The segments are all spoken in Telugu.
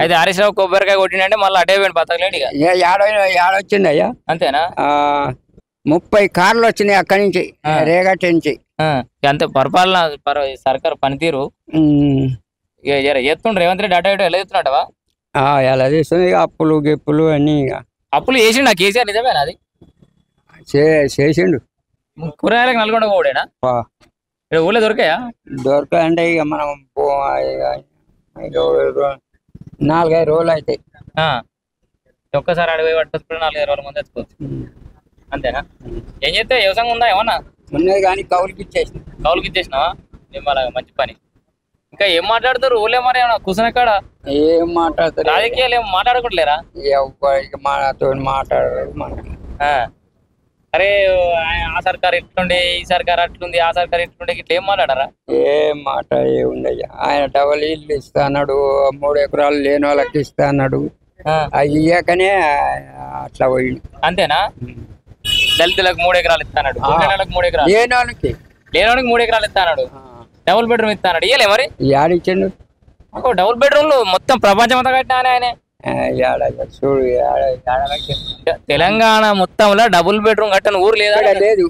అయితే హరీష్ రావు కొబ్బరికాయ కొట్టిండే మళ్ళీ అటే పోయింది బతకలేడు ఇక ఏడొచ్చింది అయ్యా అంతేనా 30 కార్లు వచ్చినాయి అక్కడి నుంచి రేగట్ నుంచి అంతే పరిపాలన సర్కారు పనితీరు ఎత్తుండ్రు రేవంత్ రెడ్డి అటు ఇటు ఎలా ఎత్తున్నాడవా ఎలా చేస్తుంది అప్పులు గిప్పులు అన్ని అప్పులు చేసిండు ఆ కేసీఆర్ నిజమేనా అది చేసిండు కూరగాయలకు నల్గొండ పోడేనా ఊళ్ళో దొరికాయా దొరకంటే ఇక మనం 4-5 రోజులు అవుతాయి ఒక్కసారి అడిగి పట్టుకొచ్చుకుంటే 4-5 రోజుల ముందు తెచ్చుకోవచ్చు అంతేనా ఏం చేస్తే వ్యవసాయం ఉందా ఏమన్నా ఉన్నది కానీ కౌలుకి ఇచ్చేసినావా మళ్ళీ మంచి పని ఇంకా ఏం మాట్లాడతారు ఊళ్ళో మరి ఏమన్నా కూర్చున్న కాడ ఏం మాట్లాడతారు రాజకీయాలు ఏం మాట్లాడకుంటలేరా మనతో మాట్లాడరు మనకి అరే ఆ సర్కార్ ఇట్లుండే ఈ సర్కార్ అట్లుంది ఆ సర్కార్ ఇట్లుండే ఇట్లా ఏం మాట్లాడారా ఏం మాట ఏముందయ్యా ఆయన డబల్ ఇల్లు ఇస్తా అన్నాడు 3 ఎకరాలు లేని వాళ్ళకి ఇస్తా అన్నాడు అవి ఇయ్యాకనే అట్లా పోయిండు అంతేనా దళితులకు 3 ఎకరాలు ఇస్తాడు 3 ఎకరాలు లేనోనికి 3 ఎకరాలు ఇస్తాడు డబుల్ బెడ్రూమ్ ఇస్తాడు ఇయ్యలే మరి యాడిచ్చిండు డబుల్ బెడ్రూమ్ లో మొత్తం ప్రపంచం అంతా కట్టినా ఆయన చూడు తెలంగాణ మొత్తంలో డబుల్ బెడ్రూమ్ కట్టని ఊరు లేదా లేదు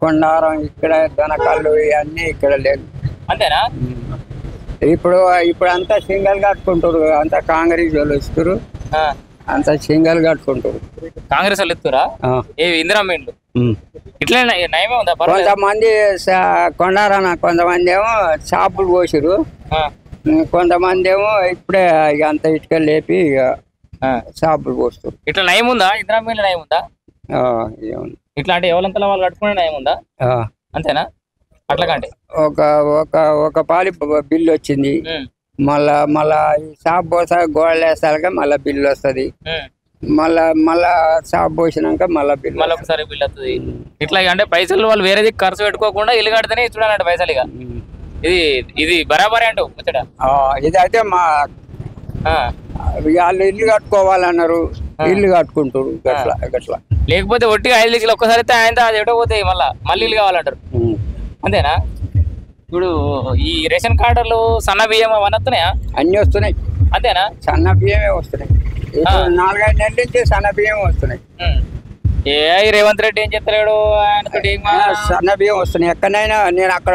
కొండారం ఇక్కడ దొనకల్లు ఇవన్నీ ఇక్కడ లేదు అంతేనా ఇప్పుడు అంతా సింగల్ కట్టుకుంటారు అంతా కాంగ్రెస్ వాళ్ళు ఇస్తారు అంతా సింగల్ కట్టుకుంటారు కాంగ్రెస్ వాళ్ళు ఇస్తారా ఏ ఇందిరా మీండ్లు ఇట్లా నయమే ఉందా కొంతమంది కొండారాన కొంతమంది ఏమో షాపులు పోసిరు కొంతమంది ఏమో ఇప్పుడే ఇక అంత ఇటుక లేపి ఇక షాపులు పోస్తారు ఇట్లా నయం ఉందా ఇందిరా మీండ్లు నయం ఉందా ఇట్లా అంటే ఎవరంతలా వాళ్ళు కట్టుకునే నయం ఉందా అంతేనా అట్లా కంటే ఒక పాలి బిల్లు వచ్చింది మళ్ళా ఈ షాప్ పోసా గోడలు వేస్తాక మళ్ళా బిల్లు వస్తుంది మళ్ళా షాప్ పోసినాక మళ్ళీ ఒకసారి బిల్లు వస్తుంది ఇట్లా అంటే పైసలు వాళ్ళు వేరేది ఖర్చు పెట్టుకోకుండా ఇల్లు కడితేనే ఇస్తున్నాడు పైసలు ఇక ఇది బరాబరే అంటూ ముచ్చట ఇది అయితే మా వాళ్ళు ఇల్లు కట్టుకోవాలన్నారు ఇల్లు కట్టుకుంటారు గట్లా లేకపోతే ఒట్టిగా 5 లక్షలు ఒక్కసారి అయితే ఆయన అది ఎటో పోతాయి మళ్ళీ ఇల్లు కావాలంటారు అంతేనా ఇప్పుడు ఈ రేషన్ కార్డులు సన్న బియ్యం అవన్నీ వస్తున్నాయా అన్ని వస్తున్నాయి అంతేనా సన్న బియ్యమే వస్తున్నాయి 4-5 నెలల నుంచి సన్న బియ్యం వస్తున్నాయి రేవంత్ రెడ్డి ఏం చెప్తాడు సన్న బియ్యం వస్తున్నాయి ఎక్కడైనా నేను అక్కడ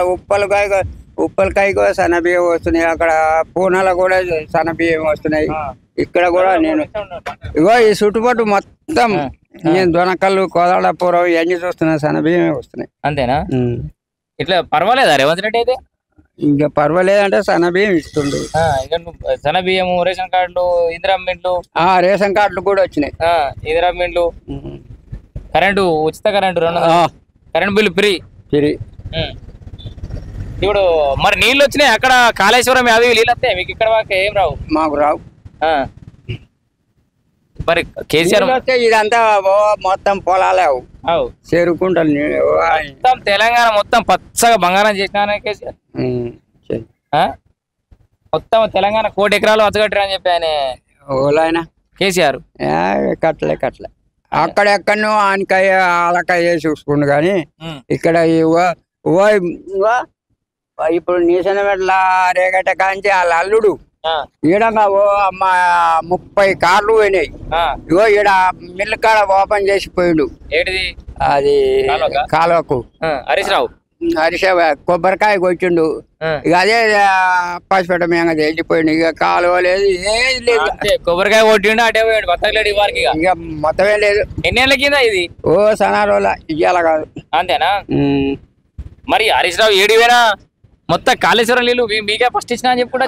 ఉప్పలకాయ కూడా సన్న బియ్యం వస్తున్నాయి అక్కడ పూనాలో కూడా సన్న బియ్యం వస్తున్నాయి ఇక్కడ కూడా నేను ఇగో ఈ చుట్టుపట్టు మొత్తం నేను దొనకల్లు కోదాడపురం ఇవన్నీ చూస్తున్నా సన్న బియ్యమే వస్తున్నాయి అంతేనా ఇట్లా పర్వాలేదా రేవంత్ రెడ్డి అయితే ఇంకా పర్వాలేదంటే సన్న బియ్యం ఇస్తుండ్రు సన్న బియ్యము రేషన్ కార్డులు ఇందిరా మిండ్లు రేషన్ కార్డులు కూడా వచ్చినాయి ఇందిరా మిండ్లు కరెంటు ఉచిత కరెంటు 200 కరెంట్ బిల్లు ఫ్రీ ఇప్పుడు మరి నీళ్ళు వచ్చినాయి అక్కడ కాళేశ్వరం అవి నీళ్ళు వస్తాయి మీకు ఇక్కడ ఏం రావు మాకు రావు మరి కేసీఆర్ ఇదంతా మొత్తం పొలాలే చేరుకుంటారు మొత్తం తెలంగాణ మొత్తం పచ్చగా బంగారం చేసిన కేసీఆర్ మొత్తం తెలంగాణ 1 కోటి ఎకరాలు వచ్చగట్టారు అని చెప్పి ఆయన కేసీఆర్ కట్టలే అక్కడెక్కడో ఆనకాయ ఆలకాయ చూసుకుండు కానీ ఇక్కడ ఇప్పుడు నీసన మెట్ల రేగట కాంచి వాళ్ళ అల్లుడు ఈడంగా 30 కార్లు పోయినాయి ఇగో ఈడ మిల్లు కాడ ఓపెన్ చేసిపోయిండు అది కాలువకు హరీష్ కొబ్బరికాయ కొట్టిండు ఇక అదే పసిపెట్ట మేము వెళ్ళిపోయిండు ఇక కాలువ లేదు ఏది లేదు కొబ్బరికాయ కొట్టిండు అటే పోయాడు బతకలేడు వారికి ఇక మొత్తమే లేదు ఎన్నేళ్ళ కింద ఇది సనారోలా ఇయ్యాల కాదు అంతేనా మరి హరీష్ రావు ఏడివేనా మొత్తం కాళేశ్వరం నీళ్ళు మీకే ఫస్ట్ ఇచ్చిన అని చెప్పుకుంటా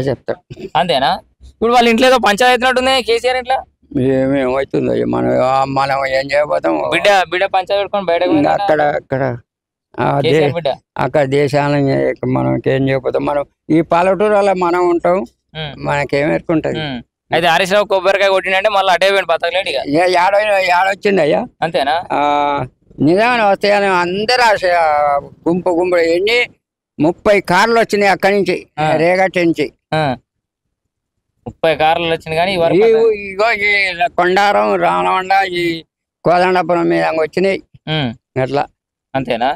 చెప్తా అంతేనా ఇప్పుడు వాళ్ళ ఇంట్లో ఏదో పంచాయతీ అవుతుంది కేసీఆర్ ఇంట్లో ఏమవుతుందో మనం ఏం చేయబోతాం బిడ్డ పంచాయతీ పెట్టుకొని బయట అక్కడ దేశాలను మనకి ఏం చేయబోతాం మనం ఈ పల్లెటూరు వల్ల మనం ఉంటాం మనకేం ఎత్తుకుంటది అయితే హరీష్ రావు కొబ్బరికాయ కొట్టిండే మళ్ళీ అటే పోయింది బతకలేడు ఇక ఏడొచ్చింది అయ్యా అంతేనా నిజంగా వస్తాయని అందరూ గుంపు ఎన్ని 30 కార్లు వచ్చినాయి అక్కడి నుంచి రేగట్ నుంచి 30 కార్లు వచ్చినాయి కానీ ఇగో ఈ కొండారం రామలవండ ఈ కోదండపురం మీద వచ్చినాయి అట్లా అంతేనా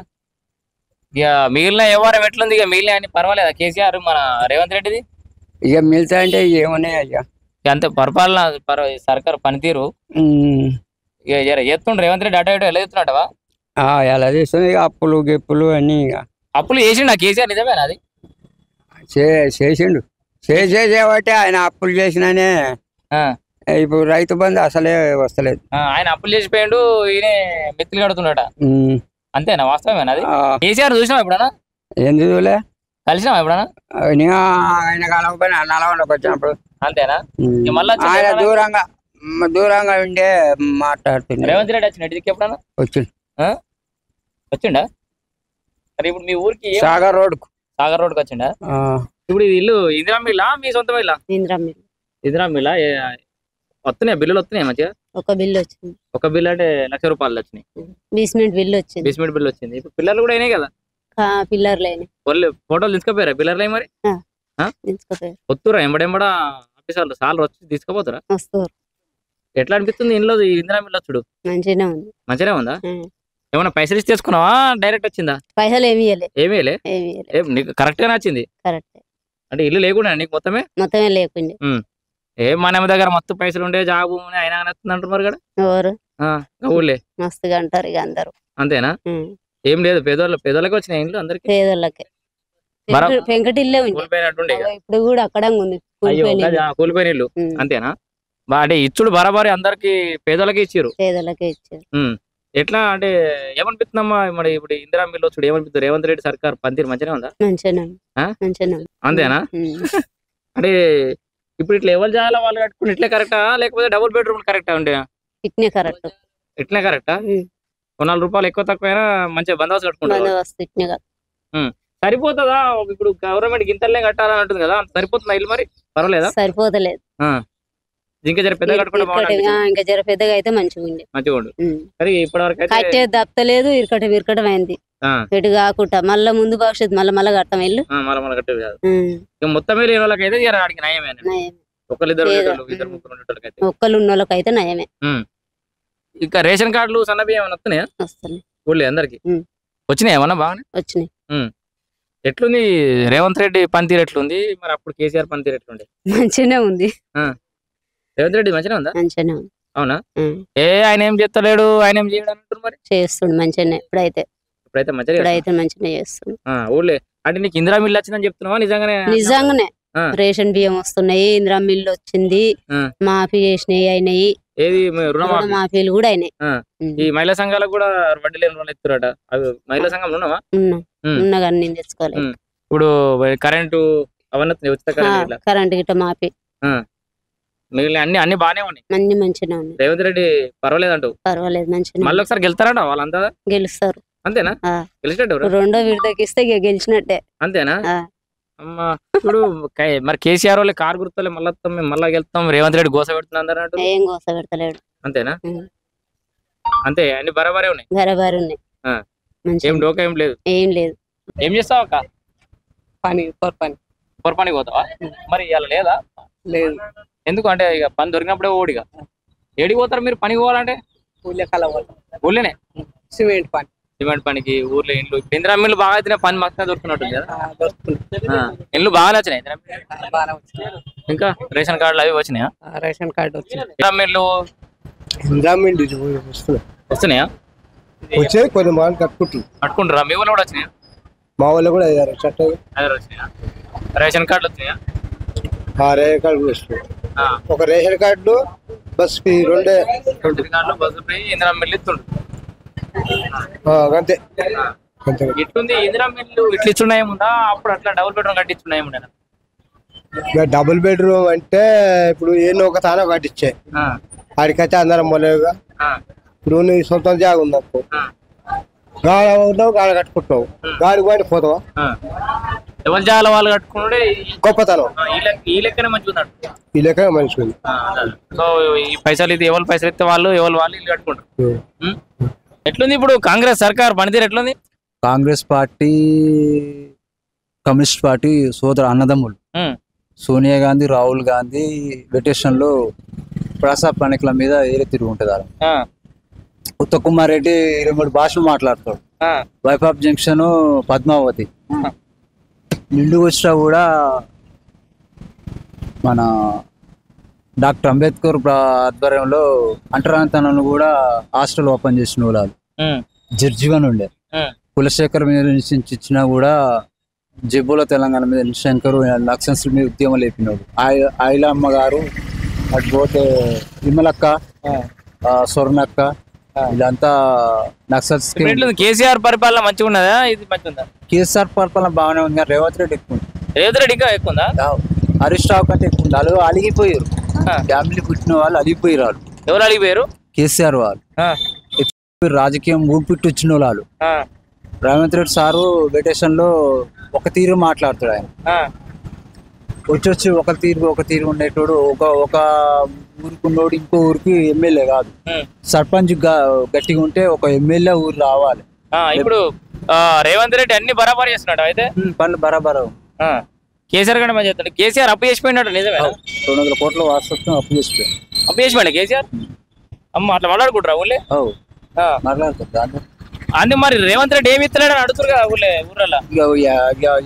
ఇక మిగిలిన వ్యవహారం ఎట్లుంది ఇక మిగిలిన అని పర్వాలేదా కేసీఆర్ మన రేవంత్ రెడ్డిది ఇక మిగతా అంటే ఏమున్నాయి అయ్యా అంతే పరిపాలన సర్కారు పనితీరు చేస్తుండ్రు రేవంత్ రెడ్డి అటు ఇటు ఎలా చేస్తున్నాడవా ఎలా చేస్తుంది ఇక అప్పులు గిప్పులు అన్నీ ఇక అప్పులు చేసిండు కేసీఆర్ నిజమేనా అది చేసిండు చేసేబట్టి ఆయన అప్పులు చేసినానే ఇప్పుడు రైతు బంధు అసలే వస్తలేదు. ఆయన అప్పులు చేసిపోయాడు, ఈయన మెత్తులు కడుతున్నాడ. అంతేనా? వాస్తవమేనా అది? కేసీఆర్ చూసినావు ఎప్పుడన్నా? ఏం చూలే, కలిసినావా ఎప్పుడన్నా? ఆయన కలవకపోయినా నల్గొండకు వచ్చినప్పుడు. అంతేనా? ఆయన దూరంగా ఉండే మాట్లాడుతున్నా. రేవంత్ రెడ్డి వచ్చిన ఇంటికి ఎప్పుడన్నా వచ్చిండా? మరి ఇప్పుడు మీ ఊరికి సాగర్ రోడ్కు వచ్చిండా? ఇప్పుడు ఇది ఇల్లు ఇందిరా మిల్లా మీ సొంత మిల్లా? ఇందిరా మిల్లా. వస్తున్నాయి బిల్లులు వస్తున్నాయి మంచిగా? ఒక బిల్లు వచ్చింది. ఒక బిల్లు అంటే ₹1,00,000 వచ్చినాయి. బేస్మెంట్ బిల్లు వచ్చింది. బేస్మెంట్ బిల్లు వచ్చింది. ఇప్పుడు పిల్లర్లు కూడా అయినాయి కదా? పిల్లర్లు ఫోటోలు తీసుకుపోయారా పిల్లర్లు అయి? మరి వస్తురా ఎంబడెంబడ ఆఫీసర్లు సార్లు వచ్చి తీసుకుపోతారా? ఎట్లా అనిపిస్తుంది ఇంట్లో ఇందిరా మిల్లు వచ్చుడు? మంచిగానే ఉందా? ఏమన్నా పైసలు ఇచ్చి తీసుకున్నావా డైరెక్ట్ వచ్చిందా? పైసలు ఏమీ నీకు కరెక్ట్ గా నచ్చింది? అంటే ఇల్లు లేకుండా నీకు మొత్తమే లేకుండా మన దగ్గర మొత్తం పైసలు ఉండే జాబ్ అయినా నచ్చింది అంటున్నారు కదా ఊళ్ళే మస్తుగా అంటారు ఇక అందరు. అంతేనా? ఏం లేదు పేదోళ్ళకి వచ్చినాయి ఇంట్లో అందరికి. పేదోళ్ళకి పెంకటిల్లే కూలిపోయినట్టుండే ఇప్పుడు కూడా అక్కడ ఉంది కూలిపోయిన ఇల్లు. అంతేనా? అంటే ఇచ్చుడు బరాబరి అందరికి పేదోళ్ళకి ఇచ్చారు. ఎట్లా అంటే ఏమనిపిస్తుందమ్మా మరి ఇప్పుడు ఇందిరా మిల్లు వచ్చుడు ఏమనిపిస్తుంది? రేవంత్ రెడ్డి సర్కార్ పనితీరు మంచిగా ఉందా? అంతేనా? అంటే ఇప్పుడు ఇట్లా ఎవరు చేయాలా వాళ్ళు కట్టుకుని ఇట్లే కరెక్టా లేకపోతే డబుల్ బెడ్రూమ్ కరెక్టా? ఉండే ఇట్లే కరెక్టా? ₹4 ఎక్కువ తక్కువైనా మంచిగా బందోబస్తు కట్టుకుంటారు. సరిపోతుందా? ఇప్పుడు గవర్నమెంట్ గింతలే కట్టాలని అంటుంది కదా, సరిపోతుందా ఇల్లు? మరి పర్వాలేదా? సరిపోతలేదు. ఇంకా జర పెద్దగా ఇంకా జర పెద్దగా అయితే మంచిగా ఉండు. మరి ఇప్పటివరకు కట్టే దప్పలేదు, ఇరకటం అయింది. ఎటు కాకుండా మళ్ళీ ముందు భవిష్యత్తు మళ్ళీ కడతాం ఇల్లు. మళ్ళీ కట్టేది కాదు. మొత్తం లేని వాళ్ళకైతే నయమే. ఒక్కళ్ళు ఉన్న వాళ్ళకైతే నయమే. ఇంకా రేషన్ కార్డులు సన్నబి ఏమైనా వస్తున్నాయా? ఊళ్ళో అందరికి వచ్చినాయి ఏమన్నా? బాగానే వచ్చినాయి. ఎట్లుంది రేవంత్ రెడ్డి పనితీరు ఎట్లుంది? మరి అప్పుడు కేసీఆర్ పనితీరు ఎట్లుండే? మంచిగానే ఉంది. రేవంత్ రెడ్డి మంచిగా ఉందా? మంచిగానే ఉంది. అవునా? ఆయన ఏం చేస్తలేడు, ఆయన ఏం చేయడం అంటారు? మరి చేస్తుండు మంచిగానే. ఇప్పుడైతే మంచిగానే చేస్తుండు. ఊళ్ళే అంటే నీకు ఇందిరా మిల్లు వచ్చిందని చెప్తున్నావా? నిజంగానే రేషన్ బియ్యం వస్తున్నాయి, ఇందిరా మిల్లు వచ్చింది, మాఫీ చేసినాయి అయినాయి. ఏది మాఫీలు కూడా అయినాయి. ఈ మహిళా సంఘాలకు కూడా వడ్డీ లేని రుణాలు ఇస్తారట. అవి మహిళా సంఘం ఉన్నావా? ఉన్నా కానీ నేను తెచ్చుకోలేదు. ఇప్పుడు కరెంటు అవన్నీ ఉచిత కరెంట్ గిట్ట మాఫీ మిగిలిన అన్ని బానే ఉన్నాయి. అన్ని మంచిగా ఉన్నాయి. రేవంత్ రెడ్డి పర్వాలేదు అంటూ? పర్వాలేదు, మంచిగా. మళ్ళీ ఒకసారి గెలుస్తారట వాళ్ళంతా? గెలుస్తారు. అంతేనా? గెలిచినట్టు రెండో విడతకిస్తే గెలిచినట్టే. అంతేనా? అమ్మా ఇప్పుడు మరి కేసీఆర్ వాళ్ళ కారు గుర్తులే మళ్ళీ గెలుస్తాం, రేవంత్ రెడ్డి గోస పెడుతున్నా అందరూ? ఏం గోస పెడతలేడు. అంతేనా? అంతే అన్ని బరాబరే ఉన్నాయి. బరాబరి ఉన్నాయి. ఏం డోకా ఏం లేదు. ఏం చేస్తావు అక్క? పొరపని పోతావా? మరి ఇలా లేదా? లేదు. ఎందుకు? అంటే ఇక పని దొరికినప్పుడే ఓడిగా ఏడికి పోతారు మీరు పనికి పోవాలంటే? ఊళ్ళోనే సిమెంట్ పనికి ఊర్లో ఇండ్లు. ఇందిరా మిల్లు బాగా అయితే పని మస్తు దొరుకుతున్నట్టుంది కదా? ఇండ్లు బాగా వచ్చినాయి. ఇంకా రేషన్ కార్డులు అవి వచ్చినాయా? రేషన్ కార్డు వచ్చింది. ఇందిరా మిల్లు వస్తున్నాయా? వచ్చాయి కొన్ని మాలు కట్టుకుంటారా? మీ ఊళ్ళో కూడా వచ్చినాయా? మా ఊళ్ళో కూడా వచ్చినాయా? రేషన్ కార్డులు వచ్చినాయా? రేషన్ కార్డు వస్తున్నాయి. ఒక రేషన్ కార్డు బస్ ఫీ రెండే. బస్సు ఫ్రీ ఇందిరా మిల్లు ఇస్తుండ్రు అంతే. ఎట్లుంది ఇందిరా మిల్లు? ఇట్లా ఇచ్చున్నాయేముందా? అప్పుడు అట్లా డబుల్ బెడ్రూమ్ కట్టించున్నాయేముండ? డబుల్ బెడ్రూమ్ అంటే ఇప్పుడు ఏదో ఒక తాన కట్టించే ఆడికైతే అందరం మొదలుగా. ఇప్పుడు నీ సొంతం జాగా ఉంది అనుకో, ఉన్నావు గాడ కట్టుకుంటున్నావు, గాడికి బయట పోతావా? ఎవరు జాగాల వాళ్ళు కట్టుకుంటే గొప్పతనం. ఈ లెక్కనే మంచిగా ఈ లెక్కనే మంచిగా ఉంది. సో ఈ పైసలు ఇది ఎవరు పైసలు ఇస్తే వాళ్ళు ఇల్లు కట్టుకుంటారు. ఎట్లుంది ఇప్పుడు కాంగ్రెస్ సర్కార్ పనితీరు ఎట్లుంది? కాంగ్రెస్ పార్టీ కమ్యూనిస్ట్ పార్టీ సోదర అన్నదమ్ములు సోనియా గాంధీ, రాహుల్ గాంధీ వెకేషన్ లో ప్రసాద్ ప్రణికుల మీద ఏరే తిరుగుంటారు. ఉత్తమ్ కుమార్ రెడ్డి 23 భాషలు మాట్లాడతాడు. వైపాప్ జంక్షన్ పద్మావతి నిండు వచ్చినా కూడా మన డాక్టర్ అంబేద్కర్ ఆధ్వర్యంలో అంటరానితనాన్ని కూడా హాస్టల్ ఓపెన్ చేసిన వాళ్ళు జడ్జిగా ఉండే కులశేఖర్ మీద ఇచ్చినా కూడా జబ్బుల తెలంగాణ మీద శంకర్ లక్షన్స్ మీద ఉద్యమం లేపినాడు. ఐలమ్మ గారు అటు పోతే విమలక్క, స్వర్ణక్క ఇదంతా నక్సల్స్. కేసీఆర్ పరిపాలన మంచిగా ఉన్నదా? ఇది మంచిగా కేసీఆర్ పరిపాలన బాగానే ఉంది కానీ రేవంత్ రెడ్డి ఎక్కువ ఉంది. రేవంత్ రెడ్డి ఇంకా ఎక్కువ ఉందా? హరీష్ రావు కంటే ఎక్కువ ఉంది. వాళ్ళు అలిగిపోయారు, ఫ్యామిలీ పుట్టిన వాళ్ళు అలిగిపోయారు. వాళ్ళు ఎవరు అలిగిపోయారు? కేసీఆర్ వాళ్ళు రాజకీయం ఊపిట్టు వచ్చిన వాళ్ళు. రేవంత్ రెడ్డి సారు వెకేషన్ లో ఒక తీరు మాట్లాడుతాడు. ఆయన వచ్చి ఒక తీరు ఉండేటోడు. ఒక ఊరికి ఉన్నోడు ఇంకో ఊరికి ఎమ్మెల్యే కాదు. సర్పంచ్ గట్టిగా ఉంటే ఒక ఎమ్మెల్యే ఊరు రావాలి. ఇప్పుడు రేవంత్ రెడ్డి అన్ని బరాబర్ చేస్తున్నాడు. అయితే పనులు బరాబర్. కేసీఆర్ కూడా మంచి చేస్తాడు. కేసీఆర్ అప్పు చేసిపోయినాడు. నిజమే, 200 కోట్ల వారసత్వం అప్పు చేసిపోయాడు కేసీఆర్. అమ్మ అట్లా మాట్లాడుకుంటారా ఊళ్ళే? మాట్లాడుతుంది అంటే మరి రేవంత్ రెడ్డి ఏమి ఇస్తలేడు అని అడుగుతారు కదా ఊర్లలో.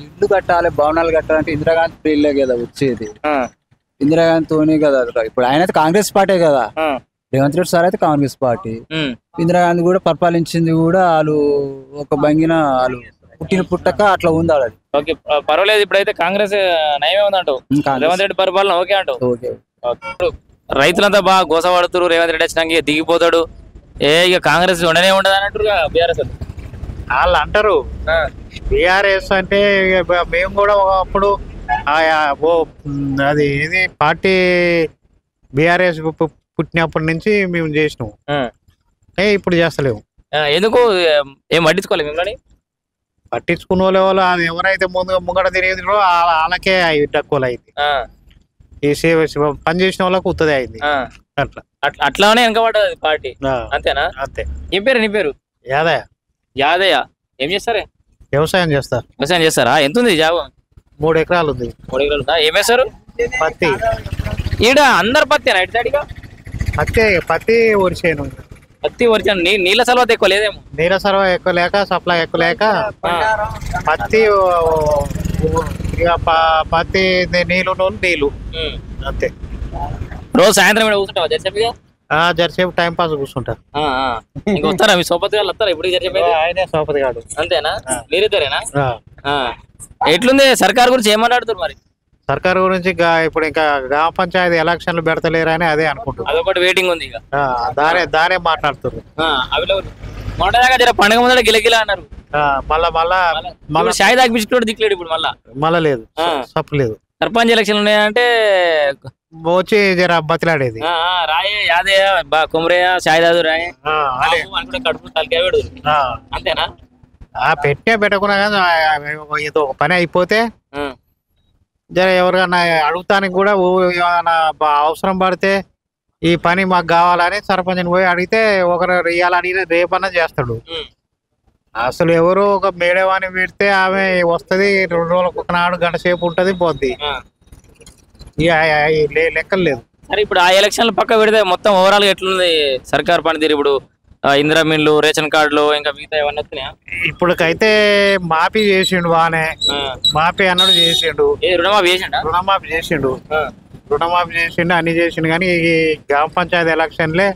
ఇల్లు కట్టాలి, భవనాలు కట్టాలంటే ఇందిరాగాంధీ పిల్లలే కదా వచ్చేది. ఇందిరాగాంధీతోనే కదా. ఇప్పుడు ఆయన అయితే కాంగ్రెస్ పార్టీ కదా, రేవంత్ రెడ్డి సార్ అయితే కాంగ్రెస్ పార్టీ. ఇందిరాగాంధీ కూడా పరిపాలించింది కూడా వాళ్ళు ఒక భంగిన వాళ్ళు పుట్టిన పుట్టక అట్లా ఉంది వాళ్ళది. ఓకే, పర్వాలేదు. ఇప్పుడైతే కాంగ్రెస్ నయమే ఉందంటావు. రేవంత్ రెడ్డి పరిపాలన ఓకే అంటావు. రైతులంతా బాగా గోసపడుతున్నారు. రేవంత్ రెడ్డి వచ్చినాక దిగిపోతాడు, ఇక కాంగ్రెస్ ఉండనే ఉండదు అన్నట్టు బీఆర్ఎస్ వాళ్ళు అంటారు. బీఆర్ఎస్ అంటే మేము కూడా ఒకప్పుడు అది ఏది పార్టీ బీఆర్ఎస్ పుట్టినప్పటి నుంచి మేము చేసినాము. ఇప్పుడు చేస్తలేము. ఎందుకు? ఏం పట్టించుకోలేదు మిమ్మల్ని? పట్టించుకున్న వాళ్ళు అది ఎవరైతే ముంగడ తిరిగిరో వాళ్ళకే తక్కువ అయింది. ఈ పని చేసిన వాళ్ళకి ఉత్తదే అయింది. అట్లానే వెనకబడ్డది పార్టీ. అంతేనా? అంతే. ఏం పేరు నీ పేరు? యాదయ్య. యాదయ్య ఏం చేస్తారే? వ్యవసాయం చేస్తారు. వ్యవసాయం చేస్తారా? ఎంత ఉంది జాబ్? 3 ఎకరాలు ఉంది. 3 ఎకరాలు ఉందా? ఏం వేస్తారు? పత్తి. ఈడ అందరు పత్తేనా? ఇటు సైడ్గా పత్తి వరిసేను. పత్తి వరిసేను. నీళ్ళ సలవత ఎక్కువ లేదేమో? నీళ్ళ సలవ ఎక్కువ లేక, సప్లై ఎక్కువ లేక పత్తి నీళ్ళు అంతే. రోజు సాయంత్రం కూర్చుంటావా జర్సేపుగా? జర్సేపు టైం పాస్ కూర్చుంటా. ఇంకా వస్తారా మీ సోపతి గారు? వస్తారా ఇప్పుడు జర్సేపు? ఆయనే సోపతి గారు. అంతేనా? మీరిద్దరేనా? ఎట్లుంది సర్కార్ గురించి ఏం మాట్లాడుతారు మరి? సర్కార్ గురించి ఇప్పుడు ఇంకా గ్రామ పంచాయతీ ఎలక్షన్లు పెడతలేరని అదే అనుకుంటున్నారు. అదొకటి వెయిటింగ్ ఉంది. ఇక దారే మాట్లాడుతున్నారు. మొన్నదాకా జర పండుగ ముందర గిలగిలా అన్నారు. మళ్ళా షాయి దాగిపించుకోవడం దిక్కులేడు. ఇప్పుడు మళ్ళా లేదు, సప్పు లేదు. సర్పంచ్ ఎలక్షన్ ఉన్నాయంటే వచ్చి జర బతిలాడేది. రాయే యాదయ్య కుమరయ్య షాయిదాదు రాయే కడుపు తలకాయ పెడు. అంతేనా? పెట్టకున్నా కానీ ఏదో ఒక పని అయిపోతే జర ఎవరికన్నా అడుగుతానికి కూడా ఏమైనా అవసరం పడితే ఈ పని మాకు కావాలని సర్పంచ్ని పోయి అడిగితే ఒకరు ఇవ్వాలని రేపన్నా చేస్తాడు. అసలు ఎవరు ఒక మేడవాణి పెడితే ఆమె వస్తుంది, 2 రోజులకు ఒకనాడు గంట సేపు ఉంటది, పోద్ది. లెక్కలు లేదు. సరే, ఇప్పుడు ఆ ఎలక్షన్లు పక్క పెడితే మొత్తం ఓవరాల్ గా ఎట్లుంది సర్కార్ పనితీరు? ఇప్పుడు ఇందిరా మిల్లు, రేషన్ కార్డులు, ఇంకా మిగతా ఏమన్నా వస్తున్నాయా? ఇప్పుడుకైతే మాఫీ చేసిండు, బానే మాఫీ అన్నాడు చేసిండు. రుణమాఫీ చేసిండు. అన్ని చేసిండు. కానీ ఈ గ్రామ పంచాయతీ ఎలక్షన్లే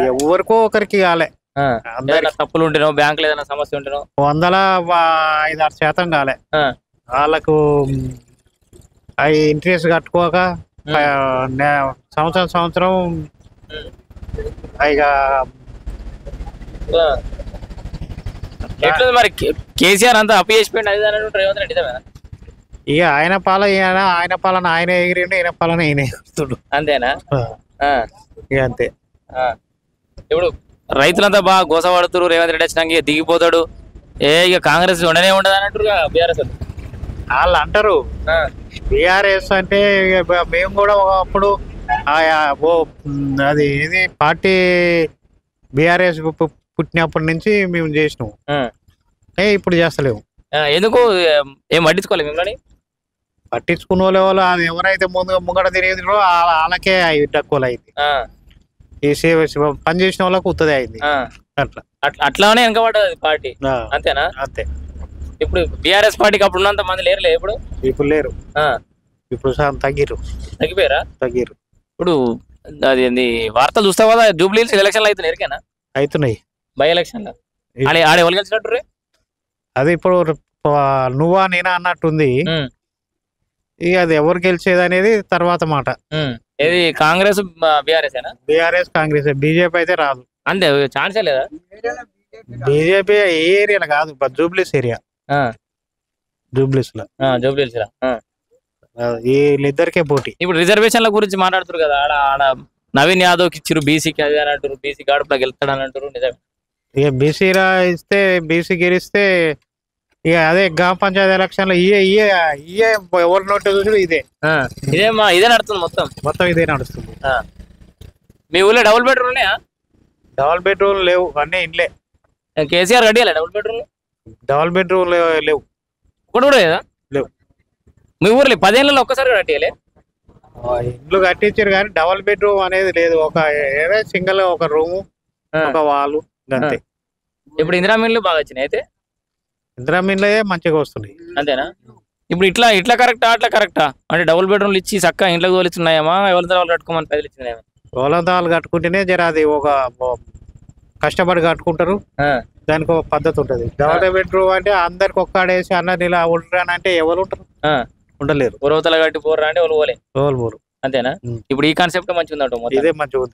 ఎవరికో ఒకరికి కాలే. తప్పులు ఉంటేనో, బ్యాంకులు ఏదైనా సమస్య ఉంటేనో 100-5-6% కాలే. వాళ్ళకు అవి ఇంట్రెస్ట్ కట్టుకోక సంవత్సరం ఇక మరి కేసీఆర్ అంతా అప్పు చేసిపోయింది. రేవంత్ రెడ్డి ఇక ఆయన పాలన ఆయన ఎగిరిండు, ఈయన పాలన ఈయన ఎగురుతుడు. అంతేనా? ఇక అంతే. ఇప్పుడు రైతులంతా బాగా గోసపడుతున్నారు. రేవంత్ రెడ్డి వచ్చినాక దిగిపోతాడు, ఇక కాంగ్రెస్ ఉండనే ఉండదు అన్నట్టు బీఆర్ఎస్ వాళ్ళు అంటారు. బీఆర్ఎస్ అంటే మేము కూడా ఒకప్పుడు అది ఏది పార్టీ బీఆర్ఎస్ పుట్టినప్పటి నుంచి మేము చేసినాము. ఇప్పుడు చేస్తలేము. ఎందుకు? ఏం పట్టించుకోలేదు మిమ్మల్ని? పట్టించుకున్న వాళ్ళు అది ఎవరైతే ముంగడ తిరిగిరో వాళ్ళకే తక్కువ అయింది. ఈ పని చేసిన వాళ్ళకి ఉత్తదే అయింది. అట్లానే వెనకబడ్డది పార్టీ. అంతేనా? అంతే. ఇప్పుడు బీఆర్ఎస్ పార్టీకి అప్పుడు ఉన్నంత మంది లేరులే ఇప్పుడు ఇప్పుడు లేరు, ఇప్పుడు తగ్గిపోయారా? తగ్గిరు. ఇప్పుడు అది ఏంది వార్తలు చూస్తావు కదా, జూబ్లీ హిల్స్ ఎలక్షన్లు అవుతున్నాయి ఎరికేనా? అవుతున్నాయి బై ఎలక్షన్ లో ఆడే ఎవరు గెలిచినట్టు? అది ఇప్పుడు నువ్వా నేనా అన్నట్టుంది. ఇక అది ఎవరు గెలిచేది అనేది తర్వాత మాట. ఏది Congress BRS? BRS Congress, BJP అయితే రాదు. అంతే ఛాన్సే లేదా? బీజేపీ ఏ ఏరియాలో కాదు, జూబ్లీస్ ఏరియా, జూబ్లీస్ లో వీళ్ళిద్దరికే పోటీ. ఇప్పుడు రిజర్వేషన్ల గురించి మాట్లాడుతారు కదా, ఆడ నవీన్ యాదవ్ కి ఇచ్చిరు బీసీకి అది అని అంటారు, బీసీ గాడుపులోకి వెళ్తాడు అని అంటారు, నిజమే? ఇక బీసీలా ఇస్తే బీసీ గెలిస్తే ఇక అదే గ్రామ పంచాయతీ ఎలక్షన్ లో ఇయే ఎవరి నోటి చూసి ఇదే నడుస్తుంది, మొత్తం ఇదే నడుస్తుంది. మీ ఊళ్ళో డబుల్ బెడ్రూమ్ ఉన్నాయా? డబుల్ బెడ్రూమ్ లేవు, అన్నీ ఇండ్లే. కేసీఆర్ కట్టియాలి డబుల్ బెడ్రూమ్? డబుల్ బెడ్రూమ్ లేవు, ఒకటి కూడా లేదా? లేవు. మీ ఊర్లో 10 ఏళ్ళలో ఒక్కసారి కట్టియాలి? ఇండ్లు కట్టించారు కానీ డబుల్ బెడ్రూమ్ అనేది లేదు. ఒక సింగిల్ ఒక రూము, ఒక వాలు, అంతే. ఇప్పుడు ఇందిరా మిల్లు బాగా వచ్చినాయి అయితే? ఇందిరా మిల్లే మంచిగా వస్తున్నాయి. అంతేనా? ఇప్పుడు ఇట్లా కరెక్టా అట్లా కరెక్టా? అంటే డబుల్ బెడ్రూమ్లు ఇచ్చి చక్కగా ఇంట్లోకి తోలిస్తున్నాయమా, ఎవరి వాళ్ళు కట్టుకోమని పైసలు ఇచ్చినాయమా? వాళ్ళు కట్టుకుంటేనే జర అది ఒక కష్టపడి కట్టుకుంటారు, దానికి ఒక పద్ధతి ఉంటది. డబుల్ బెడ్రూమ్ అంటే అందరికి ఒక్కడేసి అన్నది ఇలా ఉంటారంటే ఎవరు ఉంటారు? ఉండలేరు. ఉరవతల కట్టి పోరా అంటే వాళ్ళు పోలే. పోరు. అంతేనా? ఇప్పుడు ఈ కాన్సెప్ట్ మంచిగా ఉందంట, ఇదే మంచిగా